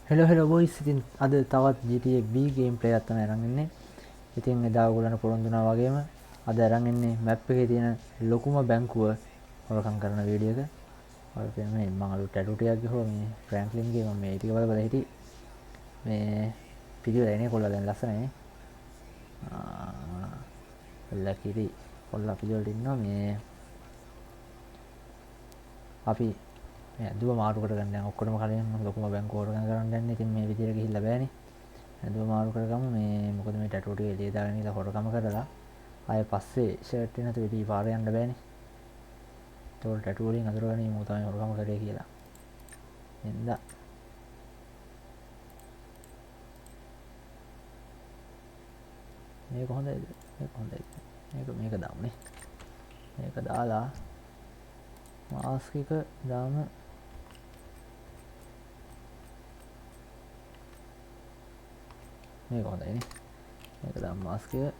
Hello boys. ඉතින් අද තවත් GTA B ගේම් ප්ලේ එකක් තමයි අරන් ඉන්නේ. ඉතින් එදා ඔයගොල්ලන්ට පොරොන්දු වුණා වගේම අද අරන් ඉන්නේ මැප් එකේ තියෙන ලොකුම බැංකුව හොරකම් කරන වීඩියෝ එක. ඔය කියන්නේ මම අලුත් ටැටු ටිකක් ගහුවා මේ ෆ්‍රැන්ක්ලින්ගේ. මම මේ ටික බල හිටි මේ පිළිවෙල එනේ කොල්ලා දැන් ලස්සනයි. ලකිරි කොල්ලා පිළිවෙලට ඉන්නවා මේ අපි මේ දුව මාරු කරගන්න දැන් ඔක්කොටම කලින් ලොකුම බැංකුව හොරකම් කරන්න යන්නේ. ඉතින් මේ විදියට ගිහිල්ලා බෑනේ. ඇඳුම මාරු කරගමු මේ මොකද මේ ටැටු ටික එළිය දාගෙන ඉඳලා හොරකම කරලා ආයෙ පස්සේ ෂර්ට් එක නැතුව ඉතින් පාරේ යන්න බෑනේ. ඒතකොට ටැටු වලින් අඳුරගෙන මම තමයි හොරකම කරේ කියලා. එන්ද මේක හොඳයිද? මේක හොඳයි. මේක දාමුනේ. මේක දාලා මාස්ක් එක දාමු. මේක හොඳයිනේ. මේක දාමු මාස්ක් එක.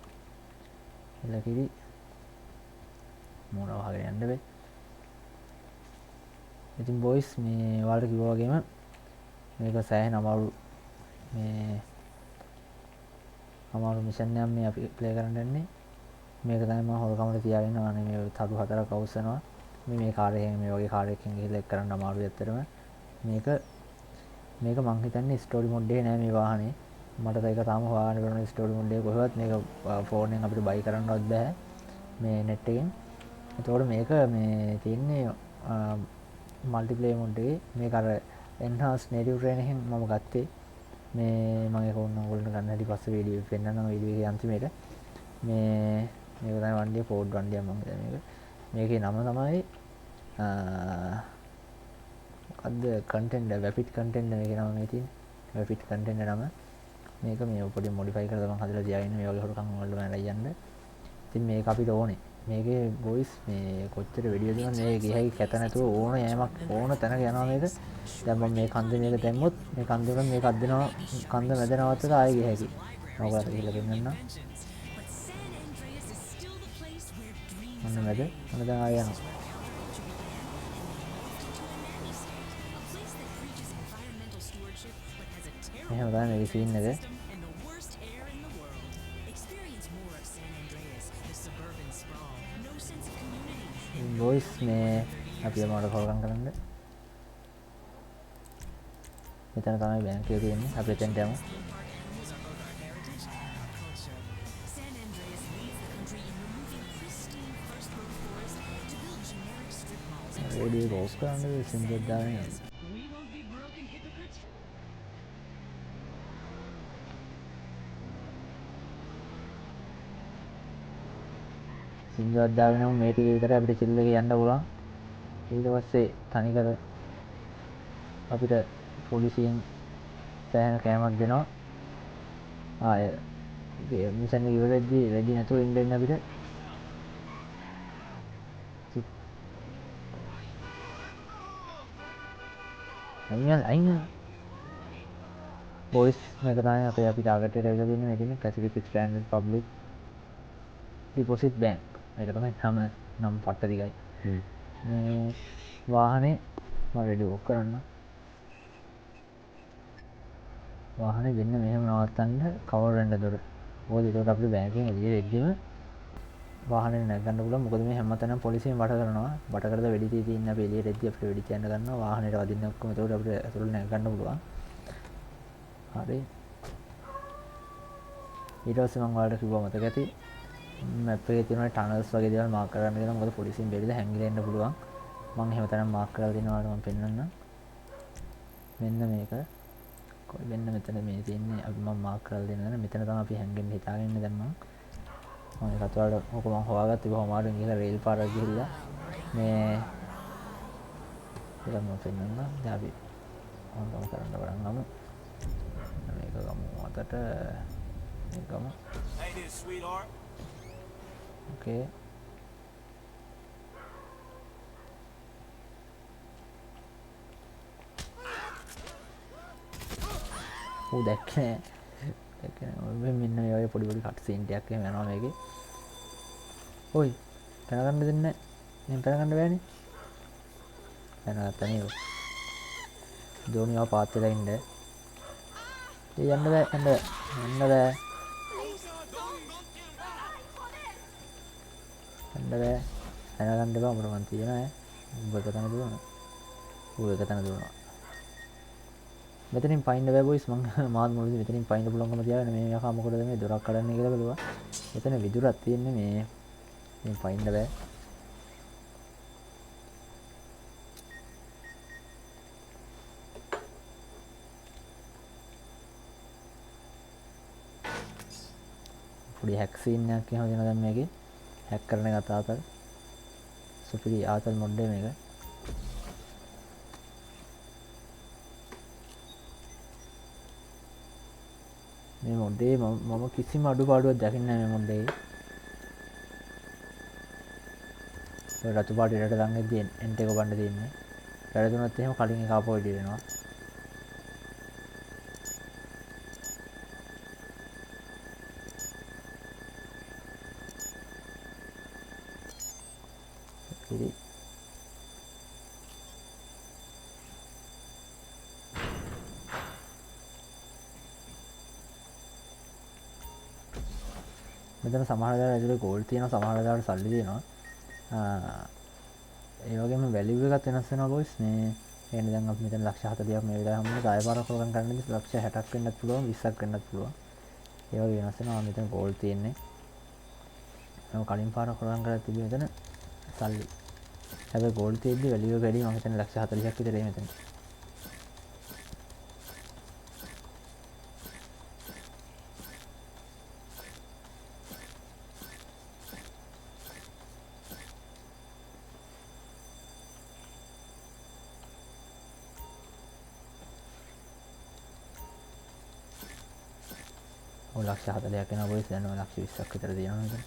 එලකිරි මොනවා වහගෙන යන්න බෑ. ඉතින් බොයිස් මේ ඔයාලට කිව්වා වගේම මේක සෑහෙන අමාරු මිෂන් එකක් මේ අපි ප්ලේ කරන්න යන්නේ. මේක තමයි මම හොරකමට තියාගෙන ඉන්නවා. මේ තරු හතරක් අවුස්සනවා. මේ කාර් එකෙන් මේ වගේ කාර් එකකින් ගිහලා එක් කරන්න අමාරුයි ඇත්තටම. මේක මං හිතන්නේ ස්ටෝරි මොඩ් එකේ නෑ මේ වාහනේ. මට ඒක තාම හොයාගන්න බැරි ස්ටෝරි මොඩ් එක කොහෙවත් මේක ෆෝන් එකෙන් අපිට බයි කරන්නවත් බෑ මේ නෙට් එකෙන්. ඒතකොට මේක මේ තියෙන්නේ මල්ටිප්ලේයර් මොඩ් එකේ. මේක අර එන්හාන්ස් නේටිව් ට්‍රේන් එකෙන් මම ගත්තේ. මේ මම ඒක ඕගොල්ලන්ට ගන්න හැටි පස්සේ වීඩියෝ එක පෙන්නනවා වීඩියෝ එකේ අන්තිමේට. මේක තමයි වන්දිය ෆෝඩ් වන්දිය මම හිතන්නේ මේකේ නම තමයි මොකද්ද කන්ටෙන්ට් වැපිඩ් කන්ටෙන්ට් මේකේ නම මේ තියෙන්නේ. වැපිඩ් කන්ටෙන්ට් නම. මේක මේ පොඩි මොඩිෆයි කරලා මම හදලා තියාගෙන මේ වගේ හොරකම් වලට මම යන්න. ඉතින් මේක අපිට ඕනේ. මේකේ බොයිස් මේ කොච්චර වෙඩිය දෙනවද මේ ගිහයි කැත නැතුව ඕන යෑමක් ඕන තැනක යනවා මේක. දැන් මම මේ කන්ද මේක දැම්මොත් මේ කන්ද වල මේක අද්දනවා කන්ද මැද නවත්තලා ආයෙ ගිහයි. මොකක්ද කියලා දෙන්නම්. මොන මැද? මොන දැන් ආයෙ යනවා. එහෙම තමයි මේ සීන් එක. බොයිස් මේ අපි යමකට හොරකම් කරන්න. මෙතන තමයි බැංකුව තියෙන්නේ. අපි එතනට යමු. රේඩියෝ එක ඔෆ් කරන්න සින්දුවක් දාගෙන යන්න. සින්දුවක් දාගෙන මේ ටික විතර අපිට චිල් එකේ යන්න පුළුවන්. ඊට පස්සේ තනිකර අපිට පොලිසියෙන් සෑහෙන කෑමක් දෙනවා. ආය මිෂන් එක ඉවරෙද්දී රෙඩි නැතුව ඉන්න අපිට. අයින් බොයිස් මේක තමයි අපි ටාගට් එකට ඇවිල්ලා තියෙන්නේ. මේ තියෙන්නේ Pacific standard public deposit bank. මේක තමයි නම් පට්ට දිගයි. මේ වාහනේ මම රෙඩි ඔක් කරන්න. වාහනේ දෙන්න මෙහෙම නවත්තන්න කවර් වෙන්න දොර. මොකද ඒකට අපිට බැංකුවෙන් එළියට එද්දිම වාහනේ නැගගන්න පුළුවන්. මොකද මේ හැමතැනම පොලිසියෙන් වට කරනවා. වට කරලා වෙඩි තියෙන අපි එළියට එද්දි අපිට වෙඩි තියන්න ගන්නවා. වාහනේට වදින්න ඔක්කොම ඒකට අපිට ඇතුළට නැගගන්න පුළුවන්. හරි. ඊට පස්සේ මම ඔයාලට කිව්වා මතක ඇති මැප් එකේ තියෙන ටනල්ස් වගේ දේවල් මාක් කරන්න කියලා. මොකද පොලිසියෙන් බැරිද හැංගිලා ඉන්න පුළුවන්. මම එහෙම තැනක් මාක් කරලා දෙනවා මම පෙන්නන්නම්. මෙන්න මේක. කොයි වෙන්න මෙතන මේ තියෙන්නේ අපි මම මාක් කරලා දෙනවා. මෙතන තමයි අපි හැංගෙන්න හිතාගෙන ඉන්නේ දැන් මම ඒකට ඔයාලට ඔක මම හොයාගත්තා. බොහොම අමාරුවෙන් ගිහලා රේල් පාරක් ගිහිල්ලා මේ ඒක මම පෙන්නන්නම්. දැන් අපි හොඳම කරන්න බලන් ගමු. මේක ගමු අතට මේක ගමු. Okay. දැක්කේ මෙන්න මේ වගේ පොඩි කට් සීන් ටිකක් එහෙම යනවා මේකේ. ඔයි පැන ගන්න දෙන්නේ නැහැ. මම පැන ගන්න බෑනේ. පැන ගත්තා නේද? ජෝනියව පාත් වෙලා ඉන්න. යන්න බෑ යන්න බෑ දැනගන්න එපා උඹට මන් තියෙනවා උඹ එක තැන දුවනවා ඌ එක තැන දුවනවා මෙතනින් පයින්න බෑ බොයිස් මං මාත් මුලදී මෙතනින් පයින්න පුළුවන්කම තියාගෙන මේ යකා මොකටද මේ දොරක් කඩන්නේ කියලා බැලුවා එතන විදුරක් තියෙන්නේ මේ පයින්න බෑ පොඩි හැක් සීන් එකක් කියනවා දෙනවා දැන් මේකේ හැක් කරන එක ආතල් සුපිරි ආතල් මොඩ් එක මේක මේ මොඩ් එකේ මම කිසිම අඩුපාඩුවක් දකින්නේ නැහැ මේ මොඩ් එකේ ඒ රතු පාට ඉරට ළඟදී එන්ට් එක බණ්ඩ තියෙන්නේ වැරදුනොත් එහෙම කලින් එක ආපහු එඩි වෙනවා ඉතින් මෙතන සමහර වෙලාවට ඇතුලේ ගෝල්ඩ් තියෙනවා සමහර වෙලාවට සල්ලි තියෙනවා ඒ වගේම වැලියු එකත් වෙනස් වෙනවා බොයිස් මේ එන්නේ දැන් අපි මෙතන ලක්ෂ 40ක් මේ වෙලාවේ හැමෝම ආය පාරක් කරගන්න ගන්නදී ලක්ෂ 60ක් වෙන්නත් පුළුවන් 20ක් වෙන්නත් පුළුවන් ඒ වගේ වෙනස් වෙනවා මෙතන ගෝල්ඩ් තියෙන්නේ මම කලින් පාරක් කරගන්න කරලා තිබ්බේ මෙතන සල්ලි හැබැයි ගෝල්ඩ් තියෙද්දි වැලියු එක වැඩි මම හිතන්නේ ලක්ෂ 40ක් විතර එයි මෙතන ලක්ෂ 40ක් වෙනවා බොයිස් දැන් ලක්ෂ 20ක් විතර තියෙනවා මෙතන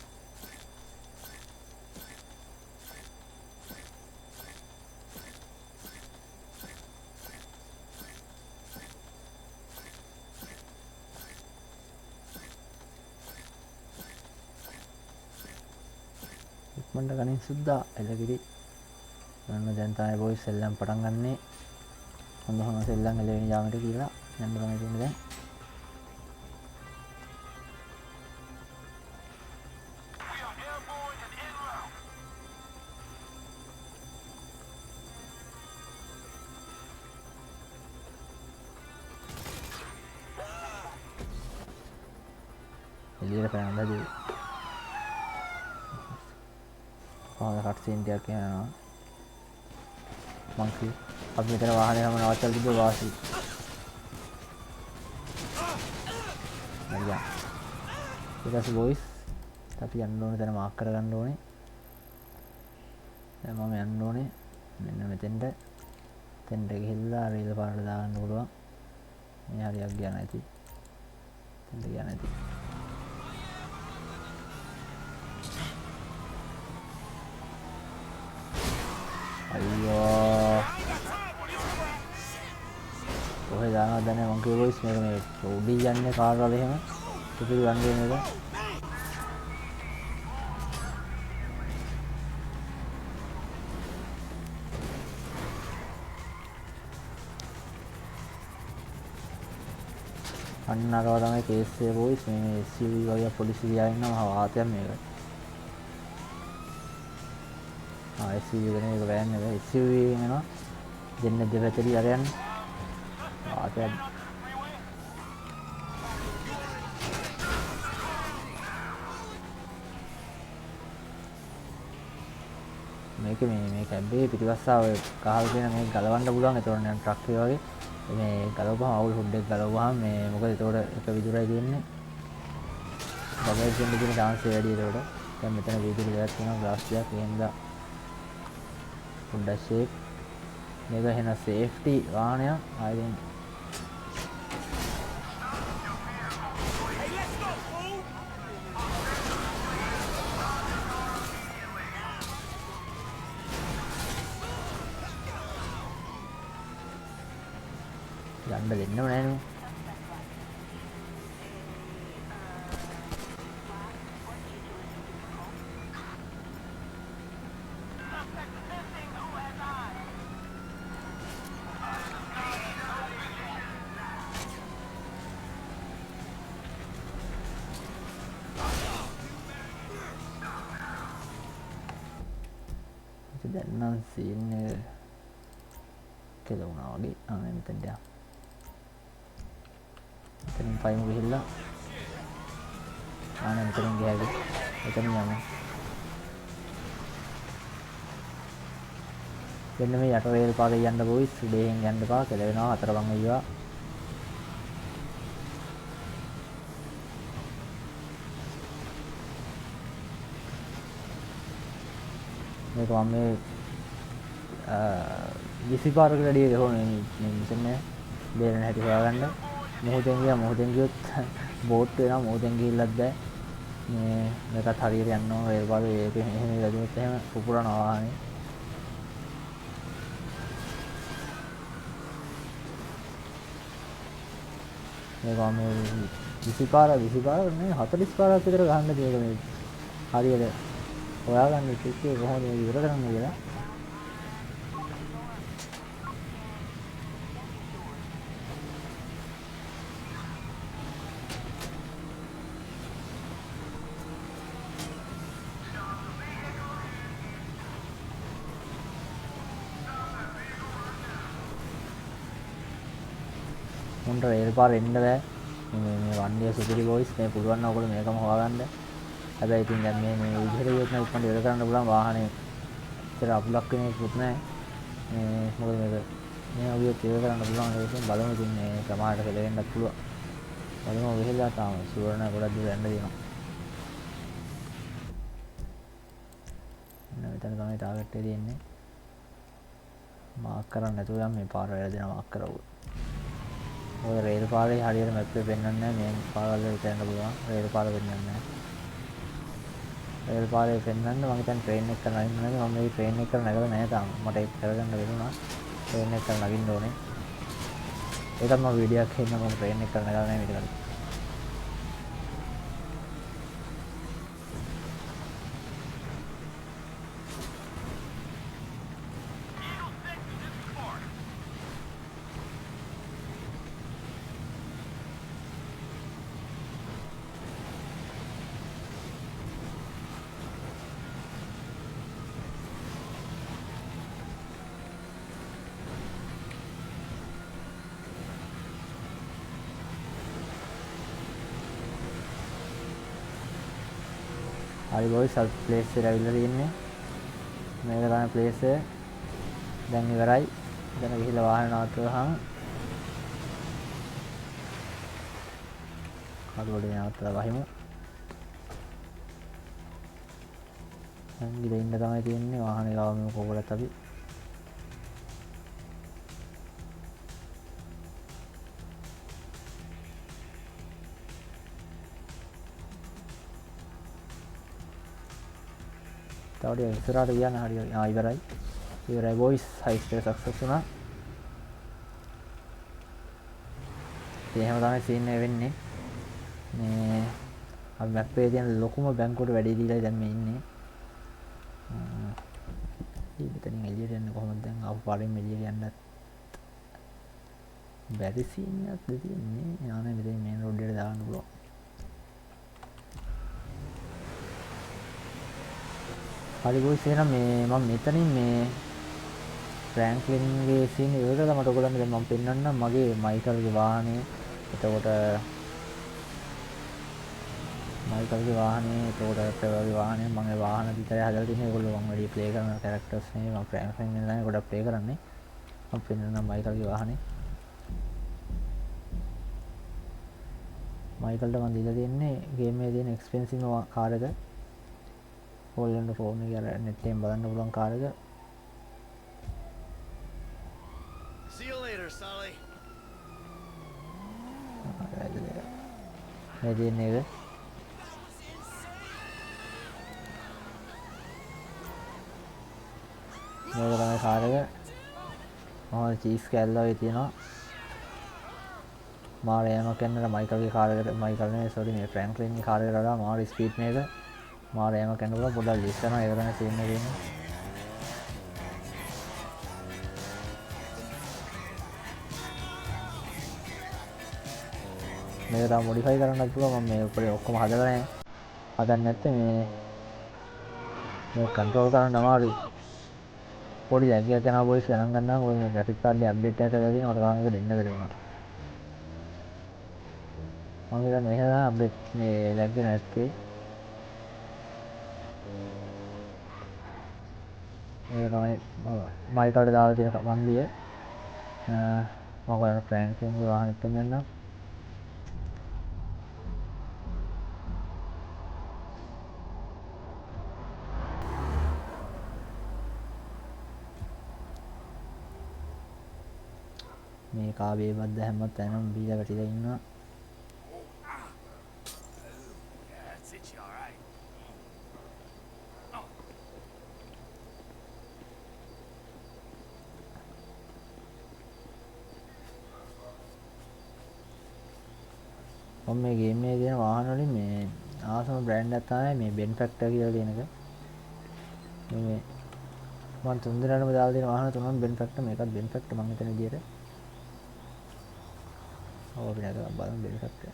ඉක්මනට ගනින් සුද්දා එළකිරි මම දැන් තමයි බොයිස් සෙල්ලම් පටන් ගන්නෙ හොඳ සෙල්ලම් එළවෙන යාමට කියලා යන්න තමයි තියෙන්නේ දැන් එළියට පැනලා දී කොහොමද කට් සීන් ටිකක් යනවා මං කි අපි මෙතන වාහනේ හැම නවත්තලා තිබ්බ වාසි නෑ ඊට බොයිස් අපි යන්න ඕනේ දැන් මාක් කරගන්න ඕනේ දැන් මම යන්න ඕනේ මෙන්න මෙතෙන්ට ගිහිල්ලා රේල් පාරට දාගන්න පුළුවන් මේ හරියක් ගියා නැති එතෙන්ට ගියා නැති අයියෝ කොහෙද යනවද දැන් මං කිව්ව බොයිස් මේක මේ උඩි යන්නේ කාර් වල එහෙම සුපිරි වන්දේ නේද අන්න අරව තමයි කේස් එක බොයිස් මේ SUV වගේ පොලිසිය ගියා ඉන්නවා වාතයක් මේක SUV එක නෙවෙයි වෑන් එක SUV එනවා දෙන්න දෙපැත්තේ අර යන්නේ වාතයක් මේක මේ කැබ් එකේ පිටිපස්සාව කහල් කියන මේක ගලවන්න පුළුවන් ඒතකොට නිකන් ට්‍රක් එක වගේ මේ ගලවපුවම අවුල් හුඩ් එක ගලවුවාම මේ මොකද ඒතකොට එක විදුරයි තියෙන්නේ බබල් දෙන්න තියෙන chance එක වැඩි ඒතකොට දැන් මෙතන විදුලි දෙයක් තියෙනවා ග්ලාස් දෙයක් එහෙමද හුඩ් ෂේප් මේක එහෙනම් සේෆ්ටි වාහනයක් ආයෙත් යන්න දෙන්නම නැහැ නේ දැන් නම් සීන් එක කෙලුණා වගේ. අනේ මෙතෙන්ට යන්න. මෙතනින් පයින් ගිහිල්ලා අනේ මෙතනින් ගියාද? මෙතනින් යමු. මෙන්න මේ යට රේල් පාරේ යන්න බොයිස්. උඩෙන් යන්න එපා. කෙලවෙනවා. අතර වං වෙයිවා. මේක මම මේ විසි පාරකට වැඩිය ගහන්නේ මේ මෙතන බේරෙන හැටි හොයාගන්න. මොහොතෙන් ගියොත් බෝට් වෙනවා. මොහොතෙන් ගිහිල්ලත් බෑ. මේකත් හරියට යන්න ඕන. රේල් පාරේ ඒක එහෙම වැදුනොත් එහෙම පුපුරනවා වාහනේ. මේක මම 20 පාර නේ 40 පාරක් විතර ගහන්න තියෙනවා මේ හරියට හොයාගන්න ටික කොහොමද මේක ඉවර කරන්නේ කියලා. මොන්ට රේල් පාර එන්න බෑ. මේ වන්දිය සුපිරි බොයිස් මේ පුළුවන් නම් ඔයගොල්ලෝ මේකම හොයාගන්න. හැබැයි ඉතින් දැන් මේ විදිහට ගියොත් නම් ඉක්මනට ඉවර කරන්න පුළුවන් වාහනේ. ඒතර අපලක් වෙන එකකුත් නැහැ. මොකද මේක මේ වගේ ඉවර කරන්න පුළුවන් ඒක බලමු. ඉතින් මේ සමහරට කෙලෙන්නත් පුළුවන්. බලමු වෙහෙලා තාම සුවර්ණ ගොඩක් දුර යන්න දෙනවා. මෙතන තමයි ටාගට් එක තියෙන්නේ. මාක් කරන්න නැතුව යම් මේ පාර වැරදිලා මාක් කරවුවා. ඔය රේල් පාරේ හරියට මැප් එකේ පෙන්වන්නේ නැහැ. මේ පාරවල විතරක් පුළුවන්. රේල් පාර පෙන්වන්නේ නැහැ. රේල් පාරේ පෙන්වන්න මම හිතන්නේ ට්‍රේන් එක කරලා නගින්න නැහැ. මම මේ ට්‍රේන් එක කරලා නැගලා නැහැ තාම. මට ඒක කරගන්න බැරිුණා. ට්‍රේන් එක කරලා නගින්න ඕනේ. ඒකත් මම වීඩියෝ එකක් හෙන්න මම ට්‍රේන් එක කරලා නැගලා නැහැ මේක. හරි බොයිස් අත් ප්ලේස් එකට ඇවිල්ලා තියෙන්නේ. මේක තමයි ප්ලේස් එක. දැන් ඉවරයි. දැන් ගිහිල්ලා වාහන නවත්වුවාම කඩුවලේ නවත්තලා වහිමු. දැන් ගිහින් ඉන්න තමයි තියෙන්නේ වාහනේ ගාවම කොහොලත් අපි. තවඩිය ඉස්සරහට ගියා නම් හරියට ඉවරයි. ඉවරයි බොයිස්. හයිස්ට් එක සක්සස් වුණා. ඉතින් එහෙම තමයි සීන් එක වෙන්නේ. මේ අපි මැප් එකේ තියෙන ලොකුම බැංකුවට වැඩි දීලා දැන් මේ ඉන්නේ. මෙතනින් එළියට යන්න කොහොමද දැන් ආපු පාරෙන් එළියට යන්නත් බැරි සීන් එකක් තියෙන්නේ. යානේ මෙතන මේන් රෝඩ් එකට දාන්න පුළුවන්. හරි බොයිස් එහෙනම් මේ මම මෙතනින් මේ ෆ්‍රැන්ක්ලින්ගේ සීන් එක ඉවර කරලා මට ඔයගොල්ලන්ට දැන් මම පෙන්නන්නම් මගේ මයිකල්ගේ වාහනේ. එතකොට මයිකල්ගේ වාහනේ ට්‍රෙවර්ගේ වාහනේ මම ඒ වාහන විතරයි හදලා තියෙන්නේ. ඒගොල්ලෝ මම වැඩි ප්ලේ කරන කැරක්ටර්ස් නේ. මම ෆ්‍රැන්ක්ලින් නේ ගොඩක් ප්ලේ කරන්නේ. මම පෙන්නන්නම් මයිකල්ගේ වාහනේ. මයිකල්ට මම දීලා තියෙන්නේ ගේම් එකේ තියෙන එක්ස්පෙන්සිව් කාර් එක. ඕල්ලන්ට ෆෝන් එක අර නෙට් එකෙන් බලන්න පුළුවන් කාර් එක. See you later, Sully. මේ තියෙන්නේ එක. මේක තමයි කාර් එක. මොහොත චීස් කැල්ල වගේ තියෙනවා. මාර යෑමක් යන්නට මයිකල්ගේ කාර් එකට මයිකල් නේ සෝරි මේ ෆ්‍රැන්ක්ලින්ගේ කාර් එකට වඩා මාර ස්පීඩ් මේක. මාර යෑමක් යනකොට පොඩ්ඩක් ලිස් කරනවා. ඒක තමයි සීන් එක තියෙන්නේ. මේක තව මොඩිෆයි කරන්නත් පුළුවන්. මම මේ උඩේ ඔක්කොම හදලා නැහැ. හදන්නේ නැත්නම් මේ කන්ට්‍රෝල් කරන්න අමාරුයි. පොඩි ලැග් එකක් යනවා බොයිස් ගණන් ගන්නවා ඔය ග්‍රැෆික් කාඩ් එක අප්ඩේට් එකක් කරලා තියෙනවා මට ගානක දෙන්න බැරි වුණා මම හිතන්නේ එහෙනම් අප්ඩේට් මේ ලැග් එක නැත්තේ ඒක තමයි මයිකට දාලා තියෙන වන්දිය මම ඔයාලට ෆ්‍රැන්ක්ලින්ගේ වාහනේ පෙන්නන්නම් මේ කාබේ බද්ද හැම තැනම බීලා වැටිලා ඉන්නවා That's it, you all right? මම මේ ගේම් එකේ තියෙන වාහන වලින් මේ ආසම බ්‍රෑන්ඩ් එකක් තමයි මේ බෙන් ෆැක්ටර් කියලා තියෙන එක. මේ මම තුන් දිනකටම දාලා තියෙන වාහන තුනම බෙන් ෆැක්ටර් මේකත් බෙන් ෆැක්ටර් මම හිතන විදියට. ඔව් අපි නැගලා බලමු බෙන් ෆැක්ටර්.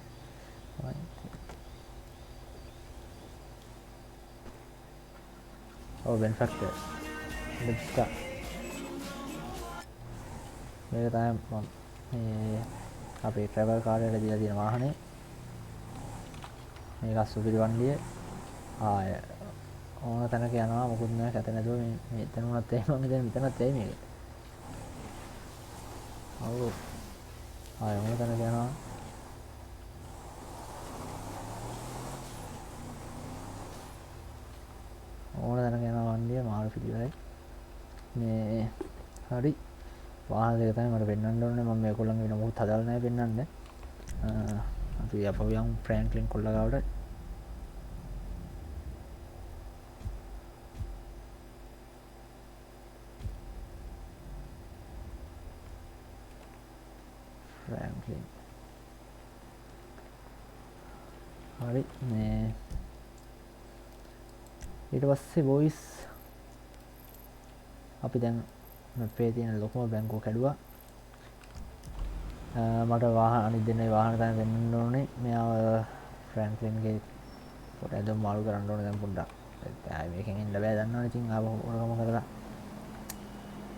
ඔව් බෙන් ෆැක්ටර්. මේක තමයි මම මේ අපේ ට්‍රැවල් කාර් එකට දීලා තියෙන වාහනේ. මේක සුපිරි වන්දිය ආය ඕන තැනක යනවා මොකුත් නෑ කැත නැතුව මේ මෙතන උනත් එහෙම මම දැන් මෙතනත් එයි මේක ඔව් ආය ඕන තැනක යනවා ඕන තැනක යනවා වන්දිය මාරු පිළිවෙලයි මේ හරි වාහන දෙක තමයි මට පෙන්වන්න ඕනේ මම මේගොල්ලන්ගේ වෙන මොකුත් හදාලා නැහැ පෙන්වන්න අපි අපෝ යම් ෆ්‍රැන්ක්ලින් කොල්ලා ගාවට ෆ්‍රැන්ක්ලින් හරි මේ ඊට පස්සේ වොයිස් අපි දැන් අපේ තියෙන ලොකුම බැංකුව කැඩුවා මට වාහන අනිත් දෙන්නේ වාහන තමයි වෙන්න ඕනේ මෙයා ෆ්‍රැන්ක්ලින්ගේ පොඩ ඇදම මාරු කරන්න ඕනේ දැන් පොඩ්ඩක් ආයි මේකෙන් එන්න බෑ දන්නවනේ ඉතින් ආව ඕනකම කරලා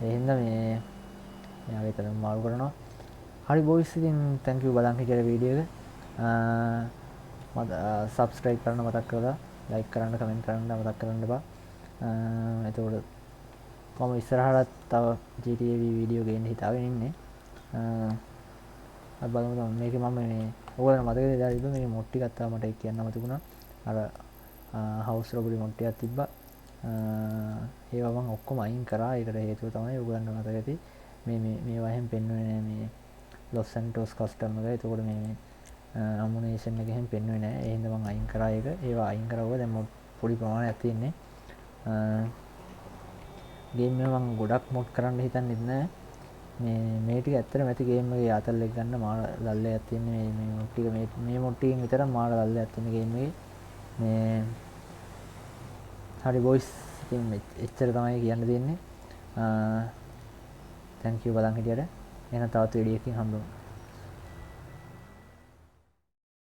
ඒ හින්දා මේ මෙයාගේ තරම මාරු කරනවා හරි බොයිස් ඉතින් thank you බලන් හිටියට වීඩියෝ එක මට subscribe කරන්න මතක් කරලා like කරන්න comment කරන්න මතක් කරන්න එපා එතකොට මම ඉස්සරහට තව GTA වීඩියෝ ගේන්න හිතාගෙන ඉන්නේ අද බලමු තමයි මේකේ මම මේ ඔයගොල්ලන්ට මතකද ඉතින් ඉතින් මේකේ මොඩ් ටිකක් තමයි මට කියන්න මතකුණා අර house robbery මොඩ් ටිකක් තිබ්බා ඒවා මම ඔක්කොම අයින් කරා ඒකට හේතුව තමයි ඔයගොල්ලන්ට මතක ඇති මේවා එහෙම පෙන්වන්නේ නැහැ මේ Los Santos custom එක එතකොට මේ ammunition එක එහෙම පෙන්වන්නේ නැහැ ඒ හින්දා මම අයින් කරා ඒක ඒවා අයින් කරවුවා දැන් මොඩ් පොඩි ප්‍රමාණයක් තියෙන්නේ ගේම් එක මම ගොඩක් මොඩ් කරන්න හිතන්නේ නැහැ මේ ටික ඇත්තටම ඇති ගේම් එකේ ආතල් එක ගන්න මාර ලල්ලයක් තියෙන්නේ මේ මොඩ් ටික මේ මොඩ් ටිකෙන් විතර මාර ලල්ලයක් තියෙන ගේම් එකේ මේ හරි බොයිස් ඉතින් එච්චර තමයි කියන්න තියෙන්නේ thank you බලන් හිටියට එහෙනම් තවත් වීඩියෝ එකකින් හම්බෙමු